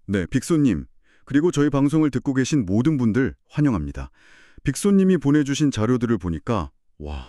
네, 빅소님. 그리고 저희 방송을 듣고 계신 모든 분들 환영합니다. 빅소님이 보내주신 자료들을 보니까 와,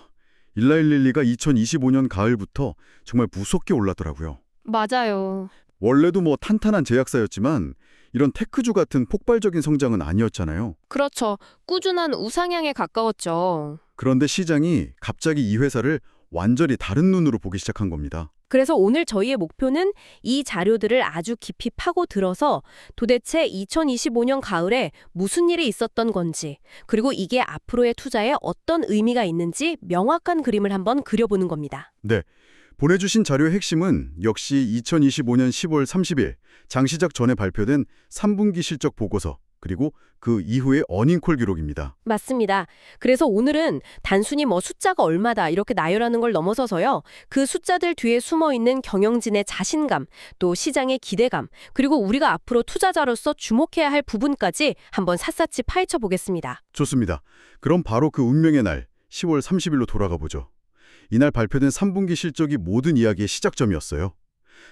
일라일릴리가 2025년 가을부터 정말 무섭게 올랐더라고요. 맞아요. 원래도 뭐 탄탄한 제약사였지만 이런 테크주 같은 폭발적인 성장은 아니었잖아요. 그렇죠. 꾸준한 우상향에 가까웠죠. 그런데 시장이 갑자기 이 회사를 완전히 다른 눈으로 보기 시작한 겁니다. 그래서 오늘 저희의 목표는 이 자료들을 아주 깊이 파고들어서 도대체 2025년 가을에 무슨 일이 있었던 건지, 그리고 이게 앞으로의 투자에 어떤 의미가 있는지 명확한 그림을 한번 그려보는 겁니다. 네, 보내주신 자료의 핵심은 역시 2025년 10월 30일 장시작 전에 발표된 3분기 실적 보고서 그리고 그 이후의 어닝콜 기록입니다. 맞습니다. 그래서 오늘은 단순히 뭐 숫자가 얼마다 이렇게 나열하는 걸 넘어서서요. 그 숫자들 뒤에 숨어있는 경영진의 자신감, 또 시장의 기대감, 그리고 우리가 앞으로 투자자로서 주목해야 할 부분까지 한번 샅샅이 파헤쳐 보겠습니다. 좋습니다. 그럼 바로 그 운명의 날 10월 30일로 돌아가 보죠. 이날 발표된 3분기 실적이 모든 이야기의 시작점이었어요.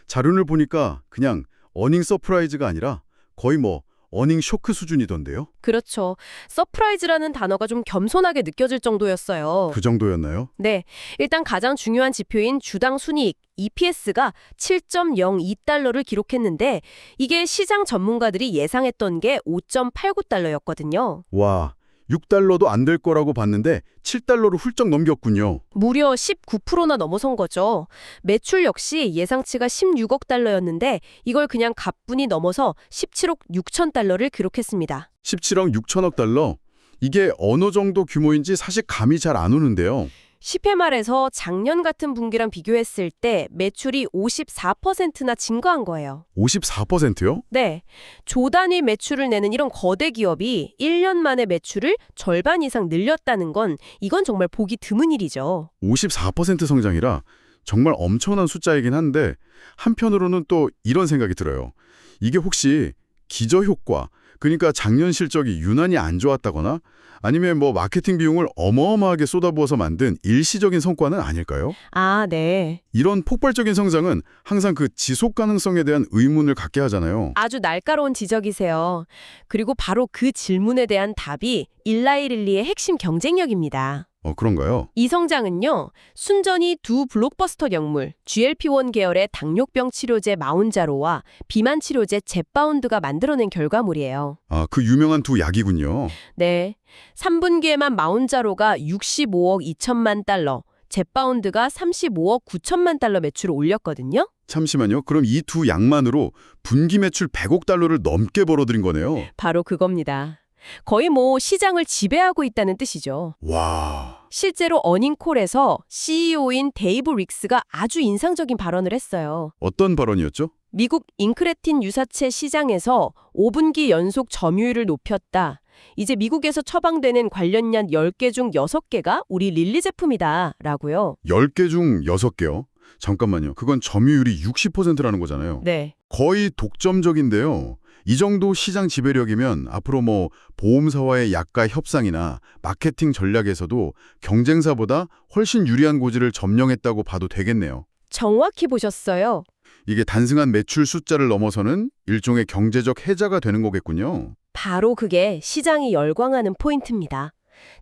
자료를 보니까 그냥 어닝 서프라이즈가 아니라 거의 뭐 어닝 쇼크 수준이던데요? 그렇죠. 서프라이즈라는 단어가 좀 겸손하게 느껴질 정도였어요. 그 정도였나요? 네. 일단 가장 중요한 지표인 주당 순이익, EPS가 7.02달러를 기록했는데 이게 시장 전문가들이 예상했던 게 5.89달러였거든요. 와, 6달러도 안 될 거라고 봤는데 7달러로 훌쩍 넘겼군요. 무려 19%나 넘어선 거죠. 매출 역시 예상치가 16억 달러였는데 이걸 그냥 가뿐히 넘어서 17억 6천 달러를 기록했습니다. 17억 6천억 달러? 이게 어느 정도 규모인지 사실 감이 잘 안 오는데요. 10회 말에서 작년 같은 분기랑 비교했을 때 매출이 54%나 증가한 거예요. 54%요? 네. 조 단위 매출을 내는 이런 거대 기업이 1년 만에 매출을 절반 이상 늘렸다는 건 이건 정말 보기 드문 일이죠. 54% 성장이라 정말 엄청난 숫자이긴 한데 한편으로는 또 이런 생각이 들어요. 이게 혹시 기저효과, 그러니까 작년 실적이 유난히 안 좋았다거나 아니면 뭐 마케팅 비용을 어마어마하게 쏟아부어서 만든 일시적인 성과는 아닐까요? 아, 네. 이런 폭발적인 성장은 항상 그 지속 가능성에 대한 의문을 갖게 하잖아요. 아주 날카로운 지적이세요. 그리고 바로 그 질문에 대한 답이 일라이릴리의 핵심 경쟁력입니다. 그런가요? 이 성장은요, 순전히 두 블록버스터 약물, GLP-1 계열의 당뇨병 치료제 마운자로와 비만 치료제 젬바운드가 만들어낸 결과물이에요. 아, 그 유명한 두 약이군요. 네, 3분기에만 마운자로가 65억 2천만 달러, 젬바운드가 35억 9천만 달러 매출을 올렸거든요. 잠시만요. 그럼 이 두 약만으로 분기 매출 100억 달러를 넘게 벌어들인 거네요. 바로 그겁니다. 거의 뭐 시장을 지배하고 있다는 뜻이죠. 와, 실제로 어닝콜에서 CEO인 데이브 릭스가 아주 인상적인 발언을 했어요. 어떤 발언이었죠? 미국 인크레틴 유사체 시장에서 5분기 연속 점유율을 높였다. 이제 미국에서 처방되는 관련약 10개 중 6개가 우리 릴리 제품이다. 라고요. 10개 중 6개요? 잠깐만요. 그건 점유율이 60%라는 거잖아요. 네. 거의 독점적인데요. 이 정도 시장 지배력이면 앞으로 뭐 보험사와의 약가 협상이나 마케팅 전략에서도 경쟁사보다 훨씬 유리한 고지를 점령했다고 봐도 되겠네요. 정확히 보셨어요. 이게 단순한 매출 숫자를 넘어서는 일종의 경제적 해자가 되는 거겠군요. 바로 그게 시장이 열광하는 포인트입니다.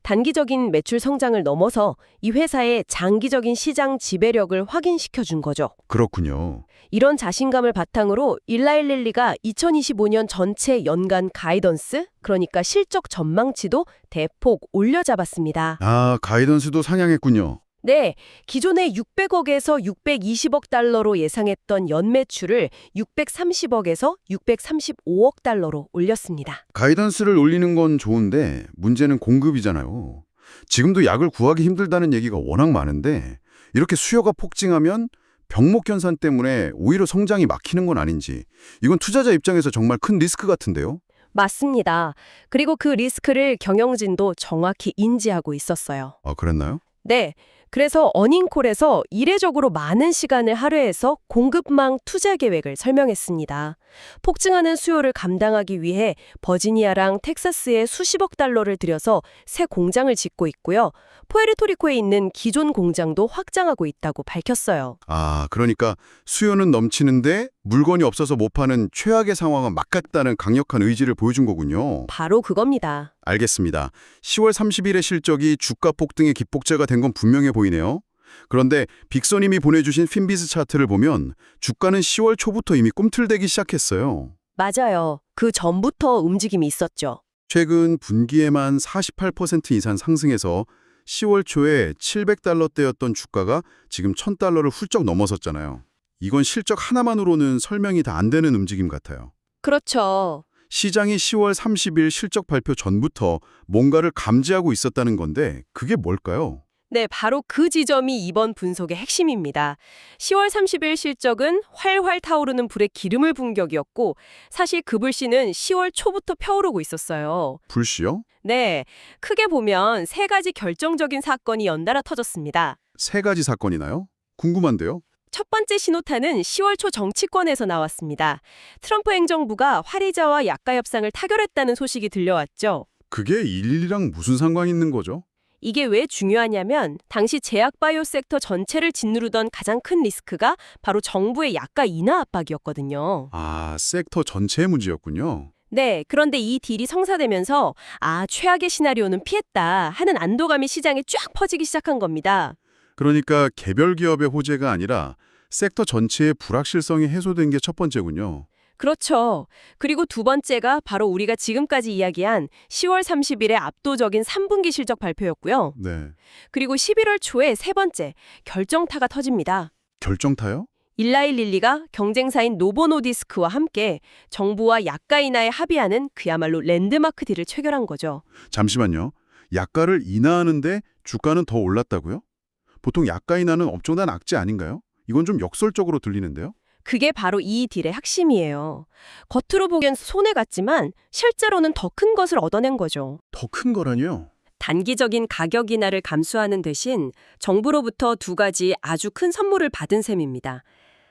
단기적인 매출 성장을 넘어서 이 회사의 장기적인 시장 지배력을 확인시켜 준 거죠. 그렇군요. 이런 자신감을 바탕으로 일라일릴리가 2025년 전체 연간 가이던스, 그러니까 실적 전망치도 대폭 올려잡았습니다. 아, 가이던스도 상향했군요. 네, 기존에 600억에서 620억 달러로 예상했던 연매출을 630억에서 635억 달러로 올렸습니다. 가이던스를 올리는 건 좋은데 문제는 공급이잖아요. 지금도 약을 구하기 힘들다는 얘기가 워낙 많은데 이렇게 수요가 폭증하면 병목현상 때문에 오히려 성장이 막히는 건 아닌지, 이건 투자자 입장에서 정말 큰 리스크 같은데요? 맞습니다. 그리고 그 리스크를 경영진도 정확히 인지하고 있었어요. 아, 그랬나요? 네, 그래서 어닝콜에서 이례적으로 많은 시간을 할애해서 공급망 투자 계획을 설명했습니다. 폭증하는 수요를 감당하기 위해 버지니아랑 텍사스에 수십억 달러를 들여서 새 공장을 짓고 있고요. 푸에르토리코에 있는 기존 공장도 확장하고 있다고 밝혔어요. 아, 그러니까 수요는 넘치는데 물건이 없어서 못 파는 최악의 상황은 막겠다는 강력한 의지를 보여준 거군요. 바로 그겁니다. 알겠습니다. 10월 30일의 실적이 주가 폭등의 기폭제가 된 건 분명해 보이네요. 그런데 빅서님이 보내주신 핀비즈 차트를 보면 주가는 10월 초부터 이미 꿈틀대기 시작했어요. 맞아요. 그 전부터 움직임이 있었죠. 최근 분기에만 48% 이상 상승해서 10월 초에 700달러대였던 주가가 지금 1000달러를 훌쩍 넘어섰잖아요. 이건 실적 하나만으로는 설명이 다 안 되는 움직임 같아요. 그렇죠. 시장이 10월 30일 실적 발표 전부터 뭔가를 감지하고 있었다는 건데 그게 뭘까요? 네, 바로 그 지점이 이번 분석의 핵심입니다. 10월 30일 실적은 활활 타오르는 불에 기름을 분 격이었고 사실 그 불씨는 10월 초부터 펴오르고 있었어요. 불씨요? 네, 크게 보면 세 가지 결정적인 사건이 연달아 터졌습니다. 세 가지 사건이나요? 궁금한데요. 첫 번째 신호탄은 10월 초 정치권에서 나왔습니다. 트럼프 행정부가 화리자와 약가 협상을 타결했다는 소식이 들려왔죠. 그게 일이랑 무슨 상관이 있는 거죠? 이게 왜 중요하냐면 당시 제약 바이오 섹터 전체를 짓누르던 가장 큰 리스크가 바로 정부의 약가 인하 압박이었거든요. 아, 섹터 전체의 문제였군요. 네, 그런데 이 딜이 성사되면서 최악의 시나리오는 피했다 하는 안도감이 시장에 쫙 퍼지기 시작한 겁니다. 그러니까 개별 기업의 호재가 아니라 섹터 전체의 불확실성이 해소된 게 첫 번째군요. 그렇죠. 그리고 두 번째가 바로 우리가 지금까지 이야기한 10월 30일의 압도적인 3분기 실적 발표였고요. 네. 그리고 11월 초에 세 번째, 결정타가 터집니다. 결정타요? 일라이 릴리가 경쟁사인 노보노디스크와 함께 정부와 약가 인하에 합의하는 그야말로 랜드마크 딜을 체결한 거죠. 잠시만요. 약가를 인하하는데 주가는 더 올랐다고요? 보통 약가 인하는 엄청난 악재 아닌가요? 이건 좀 역설적으로 들리는데요. 그게 바로 이 딜의 핵심이에요. 겉으로 보기엔 손해 같지만 실제로는 더 큰 것을 얻어낸 거죠. 더 큰 거라니요? 단기적인 가격 인하를 감수하는 대신 정부로부터 두 가지 아주 큰 선물을 받은 셈입니다.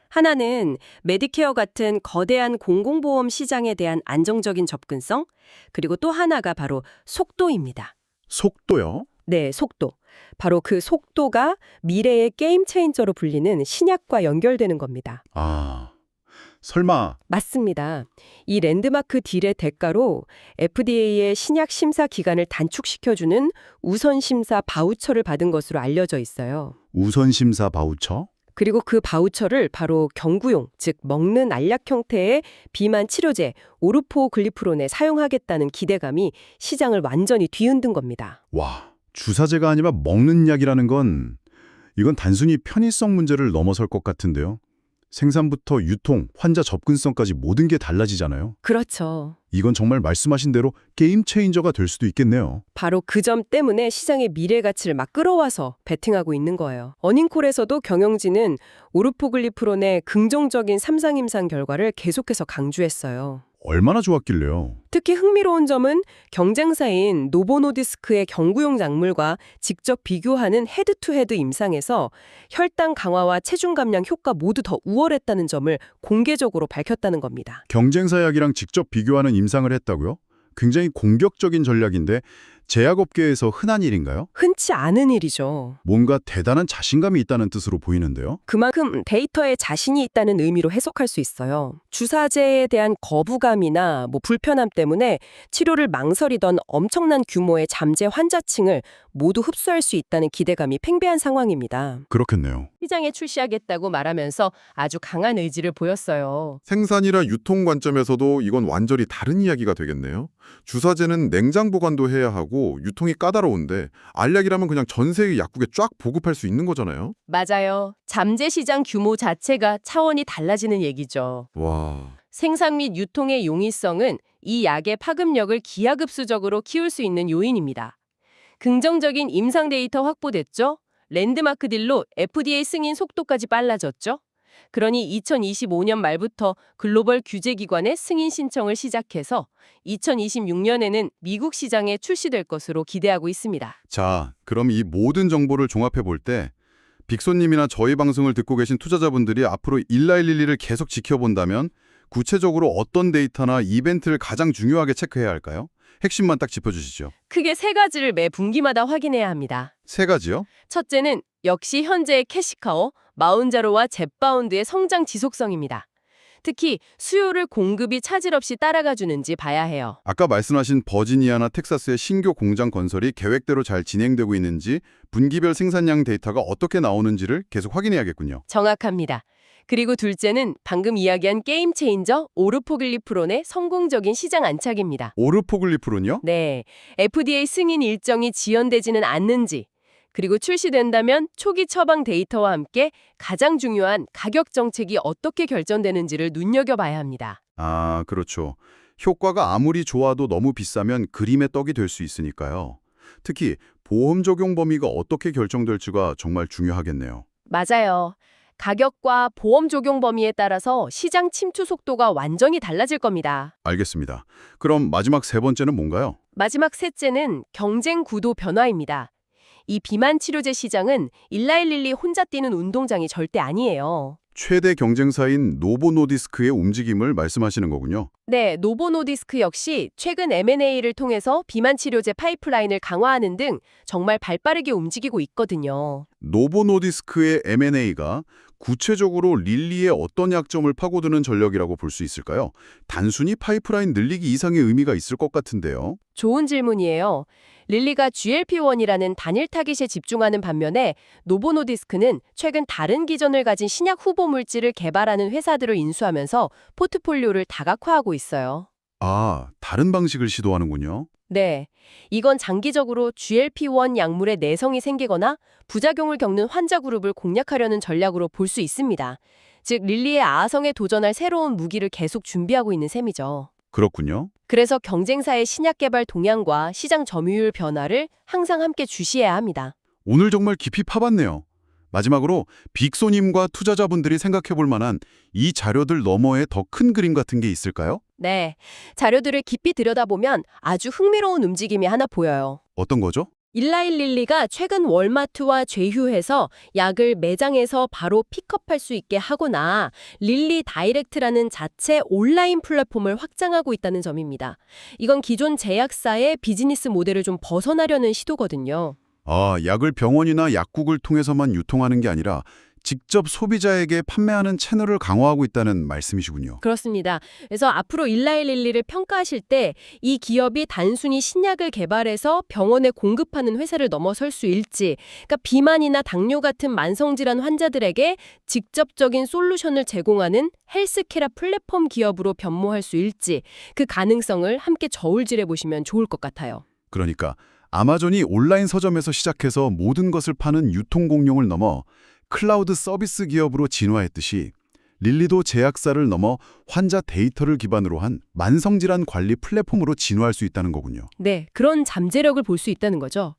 하나는 메디케어 같은 거대한 공공보험 시장에 대한 안정적인 접근성, 그리고 또 하나가 바로 속도입니다. 속도요? 네, 속도. 바로 그 속도가 미래의 게임 체인저로 불리는 신약과 연결되는 겁니다. 아, 설마 맞습니다. 이 랜드마크 딜의 대가로 FDA의 신약 심사 기간을 단축시켜주는 우선 심사 바우처를 받은 것으로 알려져 있어요. 우선심사 바우처? 그리고 그 바우처를 바로 경구용, 즉 먹는 알약 형태의 비만 치료제 오르포글리프론에 사용하겠다는 기대감이 시장을 완전히 뒤흔든 겁니다. 와, 주사제가 아니라 먹는 약이라는 건 이건 단순히 편의성 문제를 넘어설 것 같은데요. 생산부터 유통, 환자 접근성까지 모든 게 달라지잖아요. 그렇죠. 이건 정말 말씀하신 대로 게임 체인저가 될 수도 있겠네요. 바로 그 점 때문에 시장의 미래 가치를 막 끌어와서 베팅하고 있는 거예요. 어닝콜에서도 경영진은 오르포글리프론의 긍정적인 삼상임상 결과를 계속해서 강조했어요. 얼마나 좋았길래요. 특히 흥미로운 점은 경쟁사인 노보노디스크의 경구용 약물과 직접 비교하는 헤드투헤드 임상에서 혈당 강화와 체중 감량 효과 모두 더 우월했다는 점을 공개적으로 밝혔다는 겁니다. 경쟁사 약이랑 직접 비교하는 임상을 했다고요? 굉장히 공격적인 전략인데 제약업계에서 흔한 일인가요? 흔치 않은 일이죠. 뭔가 대단한 자신감이 있다는 뜻으로 보이는데요. 그만큼 데이터에 자신이 있다는 의미로 해석할 수 있어요. 주사제에 대한 거부감이나 불편함 때문에 치료를 망설이던 엄청난 규모의 잠재 환자층을 모두 흡수할 수 있다는 기대감이 팽배한 상황입니다. 그렇겠네요. 시장에 출시하겠다고 말하면서 아주 강한 의지를 보였어요. 생산이나 유통 관점에서도 이건 완전히 다른 이야기가 되겠네요. 주사제는 냉장 보관도 해야 하고 유통이 까다로운데 알약이라면 그냥 전 세계 약국에 쫙 보급할 수 있는 거잖아요. 맞아요. 잠재 시장 규모 자체가 차원이 달라지는 얘기죠. 와, 생산 및 유통의 용이성은 이 약의 파급력을 기하급수적으로 키울 수 있는 요인입니다. 긍정적인 임상 데이터 확보됐죠? 랜드마크 딜로 FDA 승인 속도까지 빨라졌죠? 그러니 2025년 말부터 글로벌 규제기관의 승인 신청을 시작해서 2026년에는 미국 시장에 출시될 것으로 기대하고 있습니다. 자, 그럼 이 모든 정보를 종합해 볼 때 빅손님이나 저희 방송을 듣고 계신 투자자분들이 앞으로 일라일릴리를 계속 지켜본다면 구체적으로 어떤 데이터나 이벤트를 가장 중요하게 체크해야 할까요? 핵심만 딱 짚어주시죠. 크게 세 가지를 매 분기마다 확인해야 합니다. 세 가지요? 첫째는 역시 현재의 캐시카워, 마운자로와 젯바운드의 성장 지속성입니다. 특히 수요를 공급이 차질 없이 따라가 주는지 봐야 해요. 아까 말씀하신 버지니아나 텍사스의 신규 공장 건설이 계획대로 잘 진행되고 있는지 분기별 생산량 데이터가 어떻게 나오는지를 계속 확인해야겠군요. 정확합니다. 그리고 둘째는 방금 이야기한 게임 체인저 오르포글리프론의 성공적인 시장 안착입니다. 오르포글리프론이요? 네, FDA 승인 일정이 지연되지는 않는지, 그리고 출시된다면 초기 처방 데이터와 함께 가장 중요한 가격 정책이 어떻게 결정되는지를 눈여겨봐야 합니다. 아, 그렇죠. 효과가 아무리 좋아도 너무 비싸면 그림의 떡이 될 수 있으니까요. 특히 보험 적용 범위가 어떻게 결정될지가 정말 중요하겠네요. 맞아요. 가격과 보험 적용 범위에 따라서 시장 침투 속도가 완전히 달라질 겁니다. 알겠습니다. 그럼 마지막 세 번째는 뭔가요? 마지막 셋째는 경쟁 구도 변화입니다. 이 비만 치료제 시장은 일라일릴리 혼자 뛰는 운동장이 절대 아니에요. 최대 경쟁사인 노보노디스크의 움직임을 말씀하시는 거군요. 네, 노보노디스크 역시 최근 M&A를 통해서 비만 치료제 파이프라인을 강화하는 등 정말 발빠르게 움직이고 있거든요. 노보노디스크의 M&A가 구체적으로 릴리의 어떤 약점을 파고드는 전략이라고 볼 수 있을까요? 단순히 파이프라인 늘리기 이상의 의미가 있을 것 같은데요. 좋은 질문이에요. 릴리가 GLP-1이라는 단일 타깃에 집중하는 반면에 노보노디스크는 최근 다른 기전을 가진 신약 후보 물질을 개발하는 회사들을 인수하면서 포트폴리오를 다각화하고 있어요. 아, 다른 방식을 시도하는군요. 네, 이건 장기적으로 GLP-1 약물에 내성이 생기거나 부작용을 겪는 환자 그룹을 공략하려는 전략으로 볼 수 있습니다. 즉, 릴리의 아성에 도전할 새로운 무기를 계속 준비하고 있는 셈이죠. 그렇군요. 그래서 경쟁사의 신약 개발 동향과 시장 점유율 변화를 항상 함께 주시해야 합니다. 오늘 정말 깊이 파봤네요. 마지막으로 빅소님과 투자자분들이 생각해 볼 만한 이 자료들 너머에 더 큰 그림 같은 게 있을까요? 네, 자료들을 깊이 들여다보면 아주 흥미로운 움직임이 하나 보여요. 어떤 거죠? 일라일릴리가 최근 월마트와 제휴해서 약을 매장에서 바로 픽업할 수 있게 하거나 릴리 다이렉트라는 자체 온라인 플랫폼을 확장하고 있다는 점입니다. 이건 기존 제약사의 비즈니스 모델을 좀 벗어나려는 시도거든요. 아, 약을 병원이나 약국을 통해서만 유통하는 게 아니라 직접 소비자에게 판매하는 채널을 강화하고 있다는 말씀이시군요. 그렇습니다. 그래서 앞으로 일라일릴리를 평가하실 때 이 기업이 단순히 신약을 개발해서 병원에 공급하는 회사를 넘어설 수 있을지, 그러니까 비만이나 당뇨 같은 만성질환 환자들에게 직접적인 솔루션을 제공하는 헬스케라 플랫폼 기업으로 변모할 수 있을지 그 가능성을 함께 저울질해 보시면 좋을 것 같아요. 그러니까 아마존이 온라인 서점에서 시작해서 모든 것을 파는 유통 공룡을 넘어 클라우드 서비스 기업으로 진화했듯이 릴리도 제약사를 넘어 환자 데이터를 기반으로 한 만성질환 관리 플랫폼으로 진화할 수 있다는 거군요. 네, 그런 잠재력을 볼 수 있다는 거죠.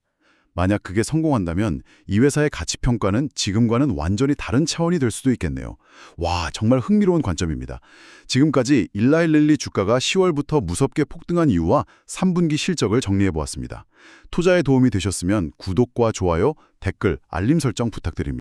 만약 그게 성공한다면 이 회사의 가치 평가는 지금과는 완전히 다른 차원이 될 수도 있겠네요. 와, 정말 흥미로운 관점입니다. 지금까지 일라일릴리 주가가 10월부터 무섭게 폭등한 이유와 3분기 실적을 정리해보았습니다. 투자에 도움이 되셨으면 구독과 좋아요, 댓글, 알림 설정 부탁드립니다.